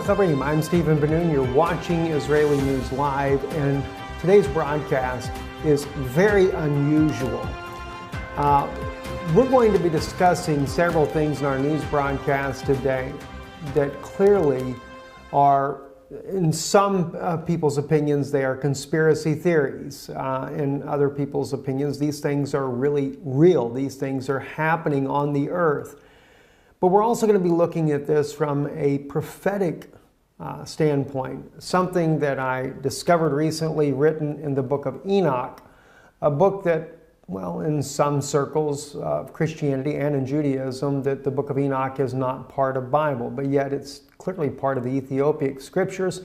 Chavarim, I'm Steven Ben-Nun. You're watching Israeli News Live, and today's broadcast is very unusual. We're going to be discussing several things in our news broadcast today that clearly are, in some people's opinions, they are conspiracy theories. In other people's opinions, these things are really real. These things are happening on the earth. But we're also going to be looking at this from a prophetic standpoint, something that I discovered recently written in the Book of Enoch, a book that, well, in some circles of Christianity and in Judaism, that the Book of Enoch is not part of the Bible, but yet it's clearly part of the Ethiopic scriptures.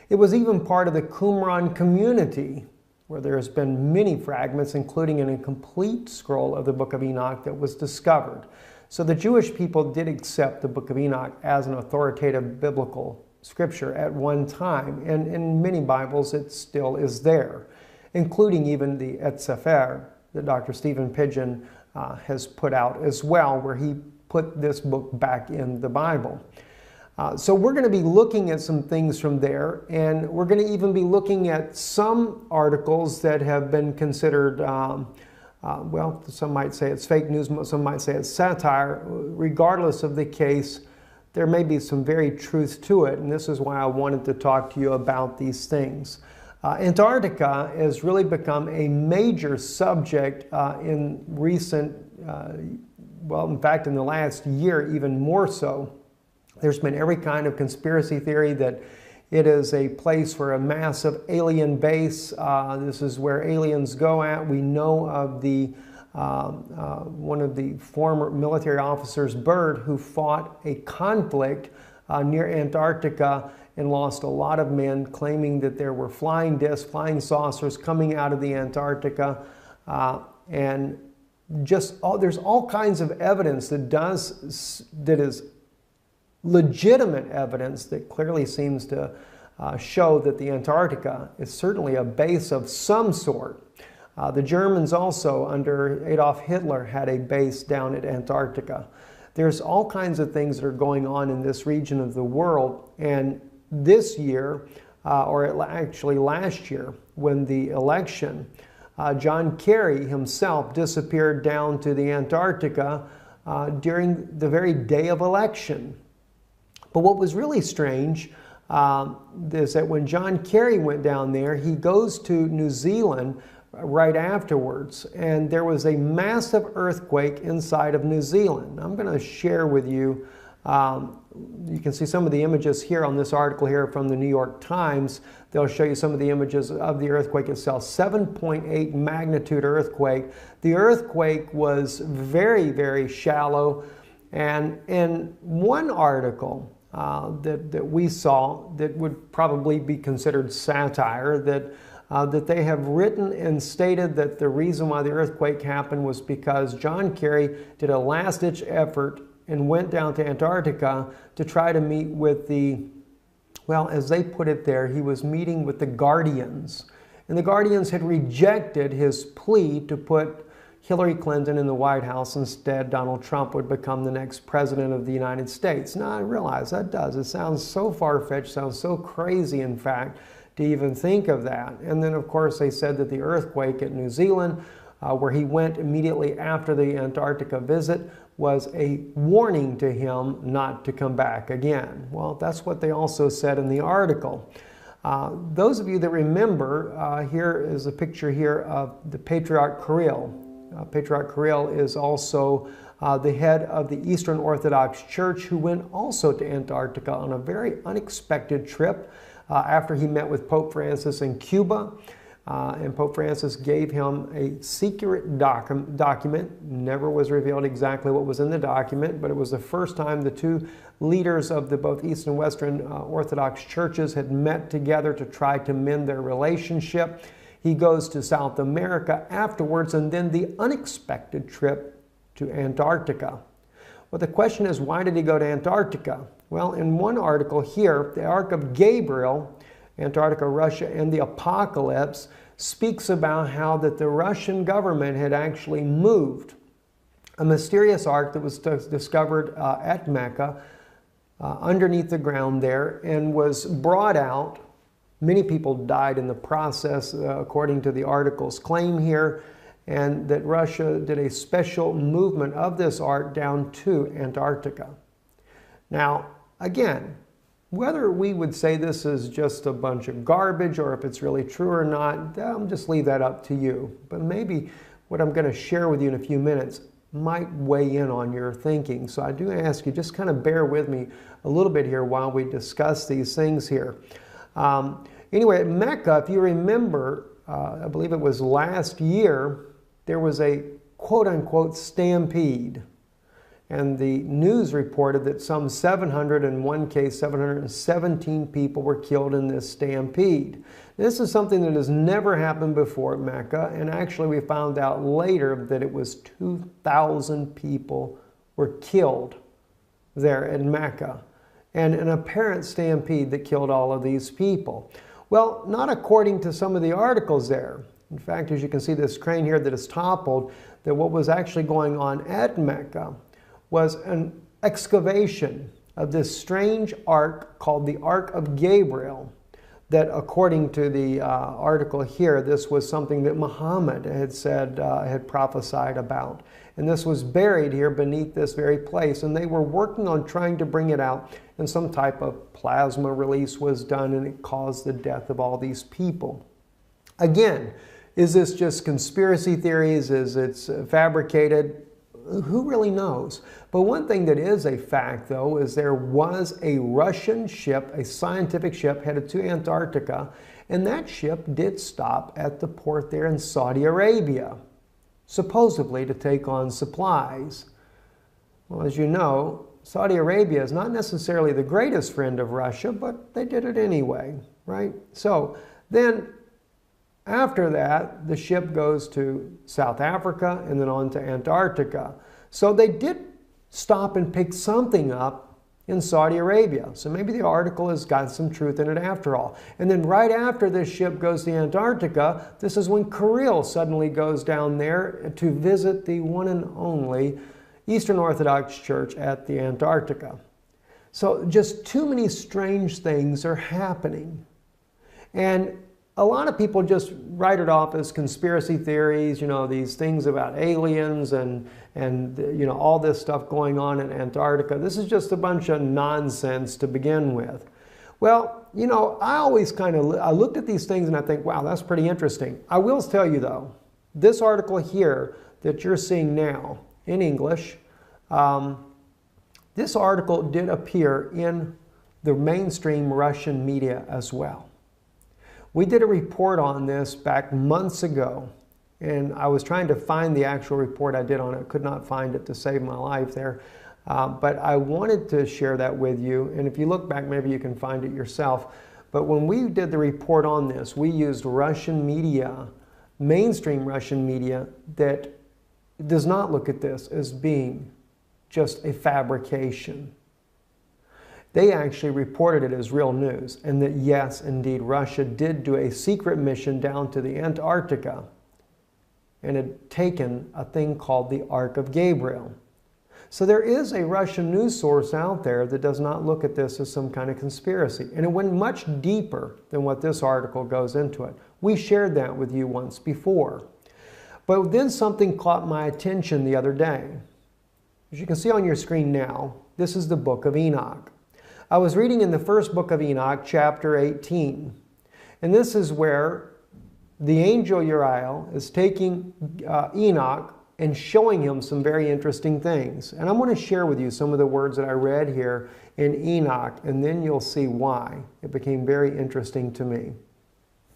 It was even part of the Qumran community, where there's been many fragments, including an incomplete scroll of the Book of Enoch that was discovered. So the Jewish people did accept the Book of Enoch as an authoritative biblical scripture at one time, and in many Bibles it still is there, including even the Et Sefer that Dr. Stephen Pidgeon has put out as well, where he put this book back in the Bible. So we're going to be looking at some things from there, and we're going to even be looking at some articles that have been considered well, some might say it's fake news, some might say it's satire. Regardless of the case, there may be some very truth to it, and this is why I wanted to talk to you about these things. Antarctica has really become a major subject in recent, well, in fact, in the last year, even more so. There's been every kind of conspiracy theory that it is a place for a massive alien base. This is where aliens go at. We know of the one of the former military officers, Byrd, who fought a conflict near Antarctica and lost a lot of men, claiming that there were flying discs, flying saucers coming out of the Antarctica. And just there's all kinds of evidence that is legitimate evidence that clearly seems to show that the Antarctica is certainly a base of some sort. The Germans also, under Adolf Hitler, had a base down at Antarctica. There's all kinds of things that are going on in this region of the world, and this year, or actually last year, when the election, John Kerry himself disappeared down to the Antarctica during the very day of election. But what was really strange is that when John Kerry went down there, he goes to New Zealand right afterwards, and there was a massive earthquake inside of New Zealand. I'm going to share with you, you can see some of the images here on this article here from the New York Times. They'll show you some of the images of the earthquake itself. 7.8 magnitude earthquake. The earthquake was very, very shallow, and in one article that we saw that would probably be considered satire, that they have written and stated that the reason why the earthquake happened was because John Kerry did a last-ditch effort and went down to Antarctica to try to meet with the, well, as they put it there, he was meeting with the Guardians. And the Guardians had rejected his plea to put Hillary Clinton in the White House. Instead, Donald Trump would become the next president of the United States. Now, I realize that it sounds so far-fetched, sounds so crazy, in fact, to even think of that. And then, of course, they said that the earthquake at New Zealand, where he went immediately after the Antarctica visit, was a warning to him not to come back again. Well, that's what they also said in the article. Those of you that remember, here is a picture here of the Patriarch Kirill. Patriarch Kirill is also the head of the Eastern Orthodox Church, who went also to Antarctica on a very unexpected trip after he met with Pope Francis in Cuba. And Pope Francis gave him a secret document. Never was revealed exactly what was in the document, but it was the first time the two leaders of the both East and Western Orthodox churches had met together to try to mend their relationship. He goes to South America afterwards, and then the unexpected trip to Antarctica. Well, the question is, why did he go to Antarctica? Well, in one article here, the Ark of Gabriel, Antarctica, Russia, and the Apocalypse, speaks about how that the Russian government had actually moved a mysterious ark that was discovered at Mecca underneath the ground there and was brought out. Many people died in the process, according to the article's claim here, and that Russia did a special movement of this ark down to Antarctica. Now, again, whether we would say this is just a bunch of garbage or if it's really true or not, I'll just leave that up to you. But maybe what I'm going to share with you in a few minutes might weigh in on your thinking. So I do ask you, just kind of bear with me a little bit here while we discuss these things here. Anyway, at Mecca, if you remember, I believe it was last year, there was a quote-unquote stampede. And the news reported that some 717 people were killed in this stampede. This is something that has never happened before at Mecca, and actually we found out later that it was 2,000 people were killed there at Mecca, and an apparent stampede that killed all of these people. Well, not according to some of the articles there. In fact, as you can see this crane here that is toppled, that what was actually going on at Mecca was an excavation of this strange ark called the Ark of Gabriel, that according to the article here, this was something that Muhammad had said, had prophesied about. And this was buried here beneath this very place, and they were working on trying to bring it out, and some type of plasma release was done, and it caused the death of all these people. Again, is this just conspiracy theories? Is it fabricated? Who really knows? But one thing that is a fact, though, is there was a Russian ship, a scientific ship, headed to Antarctica, and that ship did stop at the port there in Saudi Arabia, supposedly to take on supplies. Well, as you know, Saudi Arabia is not necessarily the greatest friend of Russia, but they did it anyway, right? So then, after that, the ship goes to South Africa and then on to Antarctica. So they did stop and pick something up in Saudi Arabia. So maybe the article has got some truth in it after all. And then right after this ship goes to Antarctica, this is when Kirill suddenly goes down there to visit the one and only Eastern Orthodox Church at the Antarctica. So just too many strange things are happening. And a lot of people just write it off as conspiracy theories, you know, these things about aliens and you know, all this stuff going on in Antarctica. This is just a bunch of nonsense to begin with. Well, you know, I always I looked at these things and I think, wow, that's pretty interesting. I will tell you though, this article here that you're seeing now in English, this article did appear in the mainstream Russian media as well. We did a report on this back months ago, and I was trying to find the actual report I did on it. Could not find it to save my life there. But I wanted to share that with you, and if you look back, maybe you can find it yourself. But when we did the report on this, we used Russian media, mainstream Russian media, that does not look at this as being just a fabrication. They actually reported it as real news, and that yes, indeed, Russia did do a secret mission down to the Antarctica and had taken a thing called the Ark of Gabriel. So there is a Russian news source out there that does not look at this as some kind of conspiracy. And it went much deeper than what this article goes into it. We shared that with you once before. But then something caught my attention the other day. As you can see on your screen now, this is the Book of Enoch. I was reading in the first book of Enoch, chapter 18. And this is where the angel Uriel is taking Enoch and showing him some very interesting things. And I'm going to share with you some of the words that I read here in Enoch, and then you'll see why it became very interesting to me.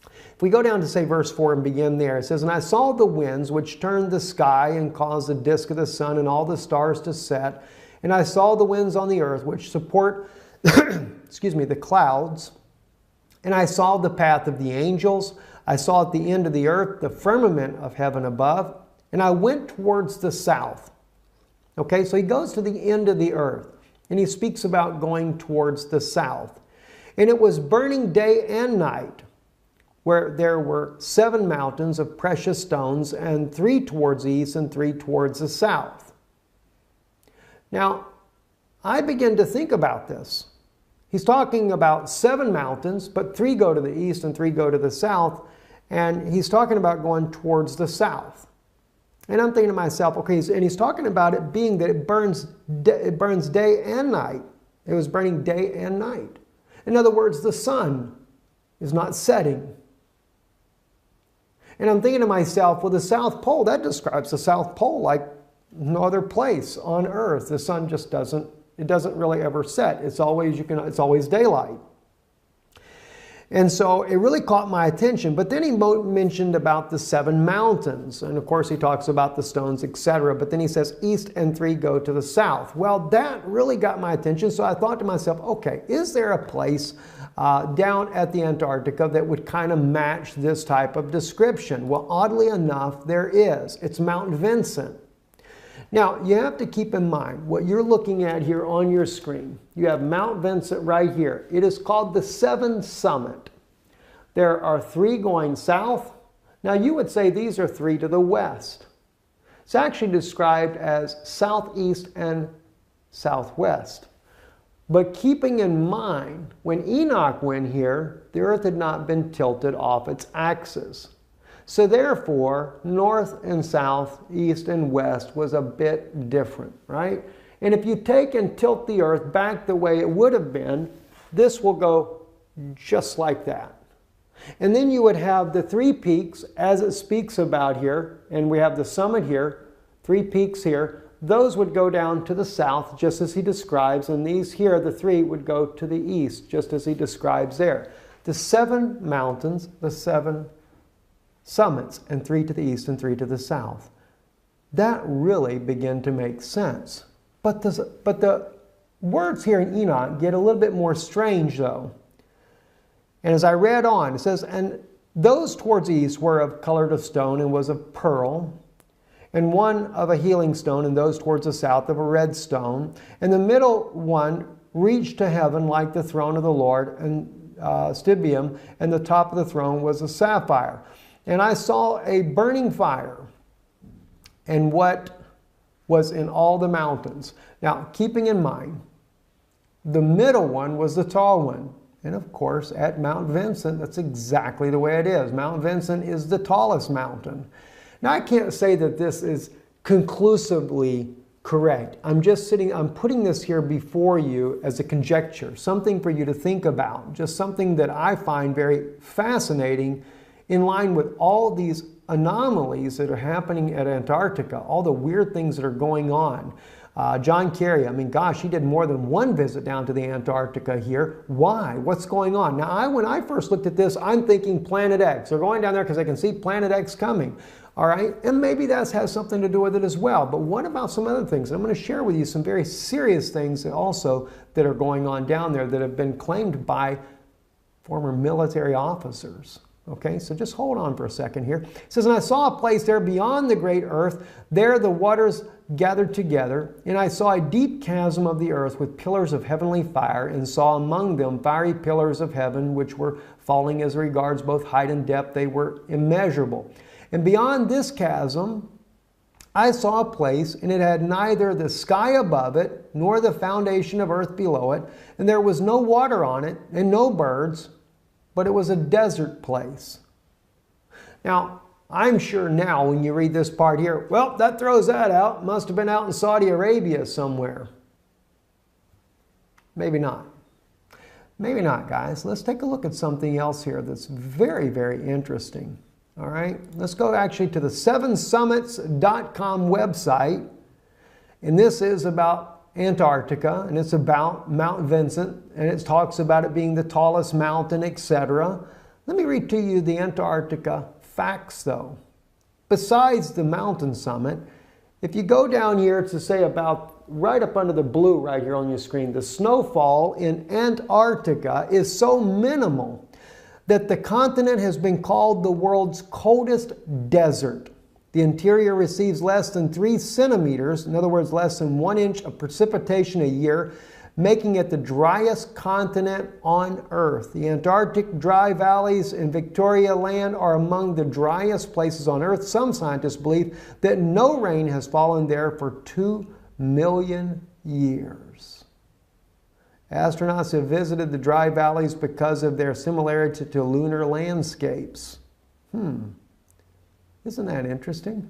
If we go down to, say, verse 4 and begin there, it says, "And I saw the winds which turned the sky and caused the disk of the sun and all the stars to set. And I saw the winds on the earth which support excuse me, the clouds. And I saw the path of the angels. I saw at the end of the earth the firmament of heaven above. And I went towards the south." Okay, so he goes to the end of the earth. And he speaks about going towards the south. "And it was burning day and night, where there were 7 mountains of precious stones, and 3 towards the east and 3 towards the south." Now, I begin to think about this. He's talking about 7 mountains, but 3 go to the east and 3 go to the south. And he's talking about going towards the south. And I'm thinking to myself, okay, and he's talking about it being that it burns day and night. It was burning day and night. In other words, the sun is not setting. And I'm thinking to myself, well, the South Pole, that describes the South Pole like no other place on Earth. The sun just doesn't really ever set. It's always daylight. And so it really caught my attention. But then he mentioned about the 7 mountains. And of course he talks about the stones, etc. But then he says east and 3 go to the south. Well, that really got my attention. So I thought to myself, okay, is there a place down at the Antarctica that would kind of match this type of description? Well, oddly enough, there is. It's Mount Vincent. Now, you have to keep in mind what you're looking at here on your screen. You have Mount Vincent right here. It is called the 7th summit. There are 3 going south. Now, you would say these are 3 to the west. It's actually described as southeast and southwest. But keeping in mind, when Enoch went here, the earth had not been tilted off its axis. So therefore, north and south, east and west was a bit different, right? And if you take and tilt the earth back the way it would have been, this will go just like that. And then you would have the 3 peaks, as it speaks about here, and we have the summit here, 3 peaks here. Those would go down to the south, just as he describes, and these here, the 3, would go to the east, just as he describes there. The 7 mountains, the 7 summits, and 3 to the east and 3 to the south. That really began to make sense. But the words here in Enoch get a little bit more strange, though. And as I read on, it says, and those towards the east were of colored of stone and was of pearl, and one of a healing stone, and those towards the south of a red stone. And the middle one reached to heaven like the throne of the Lord, and stibium, and the top of the throne was a sapphire. And I saw a burning fire, and what was in all the mountains. Now, keeping in mind, the middle one was the tall one. And of course, at Mount Vincent, that's exactly the way it is. Mount Vincent is the tallest mountain. Now, I can't say that this is conclusively correct. I'm putting this here before you as a conjecture, something for you to think about, just something that I find very fascinating in line with all these anomalies that are happening at Antarctica, all the weird things that are going on. John Kerry, I mean, gosh, he did more than 1 visit down to the Antarctica here. Why? What's going on? Now, when I first looked at this, I'm thinking Planet X. They're going down there because they can see Planet X coming. All right? And maybe that has something to do with it as well. But what about some other things? I'm going to share with you some very serious things also that are going on down there that have been claimed by former military officers. Okay, so just hold on for a second here. It says, and I saw a place there beyond the great earth. There the waters gathered together, and I saw a deep chasm of the earth with pillars of heavenly fire, and saw among them fiery pillars of heaven, which were falling as regards both height and depth. They were immeasurable. And beyond this chasm, I saw a place, and it had neither the sky above it, nor the foundation of earth below it, and there was no water on it, and no birds, but it was a desert place. Now, I'm sure now when you read this part here, well, that throws that out. Must have been out in Saudi Arabia somewhere. Maybe not. Maybe not, guys. Let's take a look at something else here that's very, very interesting. All right, let's go actually to the 7summits.com website. And this is about Antarctica, and it's about Mount Vincent, and it talks about it being the tallest mountain, etc. Let me read to you the Antarctica facts, though. Besides the mountain summit, if you go down here to say about right up under the blue right here on your screen, the snowfall in Antarctica is so minimal that the continent has been called the world's coldest desert. The interior receives less than 3 centimeters, in other words, less than 1 inch of precipitation a year, making it the driest continent on Earth. The Antarctic dry valleys in Victoria Land are among the driest places on Earth. Some scientists believe that no rain has fallen there for 2 million years. Astronauts have visited the dry valleys because of their similarity to lunar landscapes. Isn't that interesting?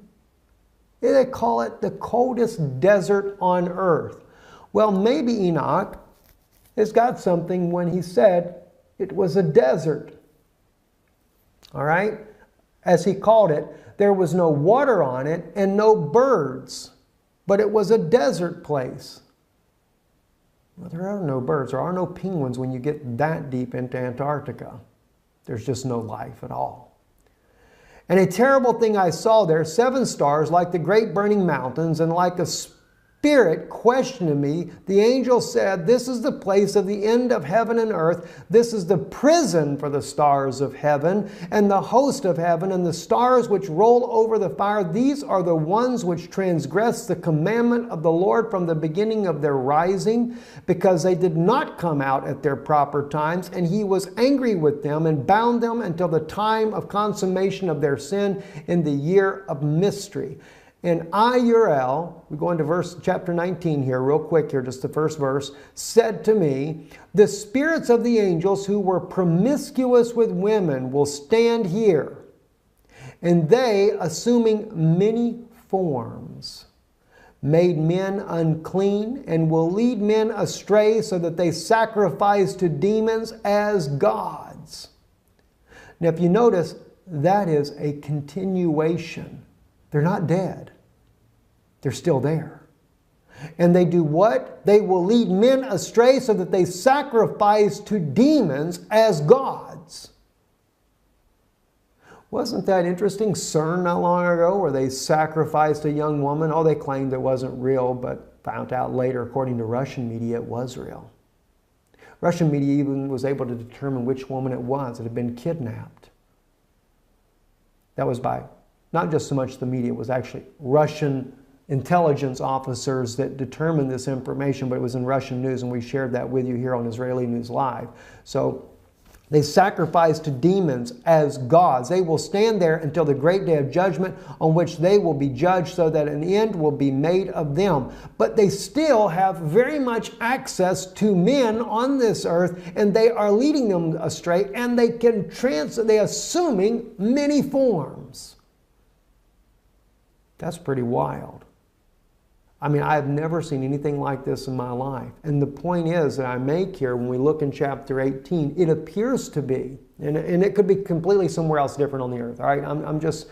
They call it the coldest desert on Earth. Well, maybe Enoch has got something when he said it was a desert. All right? As he called it, there was no water on it and no birds, but it was a desert place. Well, there are no birds. There are no penguins when you get that deep into Antarctica. There's just no life at all. And a terrible thing I saw there, 7 stars like the great burning mountains, and like a spirit questioning me, the angel said, "This is the place of the end of heaven and earth. This is the prison for the stars of heaven and the host of heaven and the stars which roll over the fire. These are the ones which transgress the commandment of the Lord from the beginning of their rising, because they did not come out at their proper times. And he was angry with them and bound them until the time of consummation of their sin in the year of mystery." And I, Uriel, we go into chapter 19 here, real quick here, just the first verse, said to me, "The spirits of the angels who were promiscuous with women will stand here, and they, assuming many forms, made men unclean, and will lead men astray so that they sacrifice to demons as gods." Now, if you notice, that is a continuation. They're not dead. They're still there. And they do what? They will lead men astray so that they sacrifice to demons as gods. Wasn't that interesting? CERN not long ago, where they sacrificed a young woman. Oh, they claimed it wasn't real, but found out later, according to Russian media, it was real. Russian media even was able to determine which woman it was that had been kidnapped. That was by not just so much the media, it was actually Russian intelligence officers that determined this information, but it was in Russian news, and we shared that with you here on Israeli News Live. So they sacrifice to demons as gods. They will stand there until the great day of judgment, on which they will be judged, so that an end will be made of them. But they still have very much access to men on this earth, and they are leading them astray, and they can they assuming many forms. That's pretty wild. I mean, I've never seen anything like this in my life. And the point is that I make here, when we look in chapter 18, it appears to be, and it could be completely somewhere else different on the earth. All right, I'm just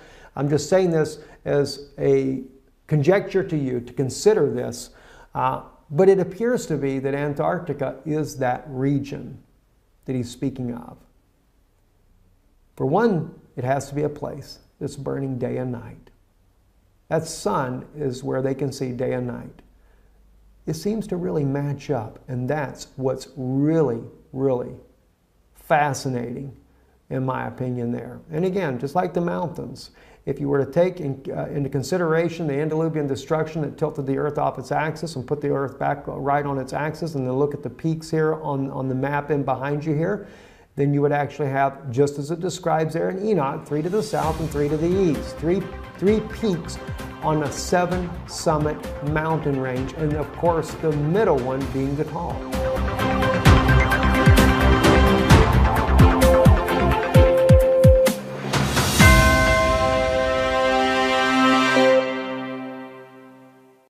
saying this as a conjecture to you to consider this. But it appears to be that Antarctica is that region that he's speaking of. For one, it has to be a place that's burning day and night. That sun is where they can see day and night. It seems to really match up, and that's what's really, really fascinating, in my opinion, there. And again, just like the mountains, if you were to take into consideration the antediluvian destruction that tilted the earth off its axis and put the earth back right on its axis, and then look at the peaks here on the map in behind you here, then you would actually have, just as it describes there in Enoch, 3 to the south and 3 to the east. Three peaks on a 7-summit mountain range, and of course the middle one being the tall.